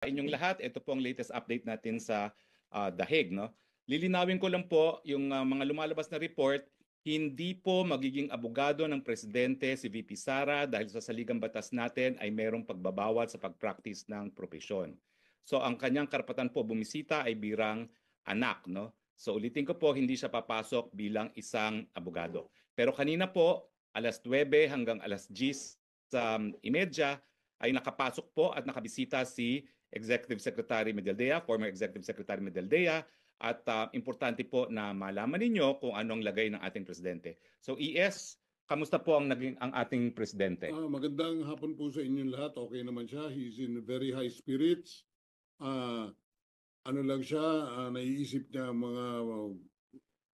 inyong lahat. Ito po ang latest update natin sa The Hague, no? Lilinawin ko lang po yung mga lumalabas na report, hindi po magiging abogado ng presidente si VP Sara dahil sa saligang batas natin ay mayroong pagbabawal sa pag-practice ng propesyon. So ang kanyang karapatan po bumisita ay birang anak, no? So ulitin ko po, hindi siya papasok bilang isang abogado. Pero kanina po, alas 9 hanggang alas 10:30 ay nakapasok po at nakabisita si Executive Secretary Medaldea, former Executive Secretary Medaldea, at importante po na malaman ninyo kung anong lagay ng ating presidente. So ES, kamusta po ang naging ang ating presidente? Magandang hapon po sa inyong lahat. Okay naman siya. He's in very high spirits. Ano lang siya, naiisip niya mga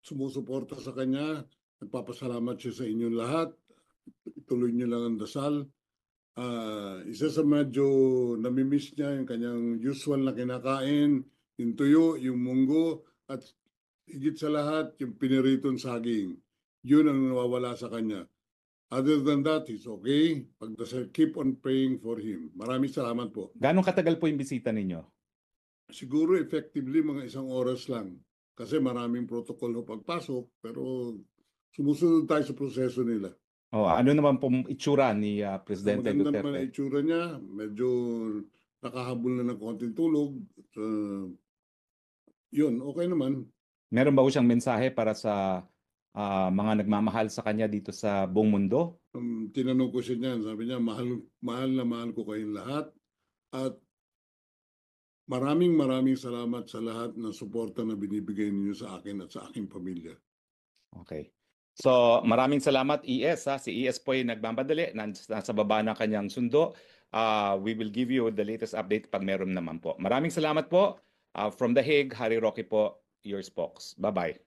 sumusuporta sa kanya. Nagpapasalamat siya sa inyong lahat. Ituloy niyo lang ang dasal. Isa sa medyo namimiss niya yung kanyang usual na kinakain, yung tuyo, yung munggo, at higit sa lahat, yung piniritong saging. Yun ang nawawala sa kanya. Other than that, he's okay. Pagdasal, keep on praying for him. Maraming salamat po. Ganong katagal po yung bisita ninyo? Siguro effectively mga 1 oras lang. Kasi maraming protocol ho pagpasok, pero sumusunod tayo sa proseso nila. Oh, ano naman pong itsura ni Presidente Maganda naman ang Duterte? itsura niya. Medyo nakahabol na ng konting tulog. Yun, okay naman. Meron ba po siyang mensahe para sa mga nagmamahal sa kanya dito sa buong mundo? Tinanong ko siya niyan. Sabi niya, mahal na mahal ko kayong lahat. At maraming salamat sa lahat ng suporta na binibigay ninyo sa akin at sa aking pamilya. Okay. So maraming salamat ES. Si ES po ay nagmamadali, nasa baba ng kanyang sundo. We will give you the latest update pag meron naman po. Maraming salamat po. From The Hague, Harry Roque po, your spokes. Bye-bye.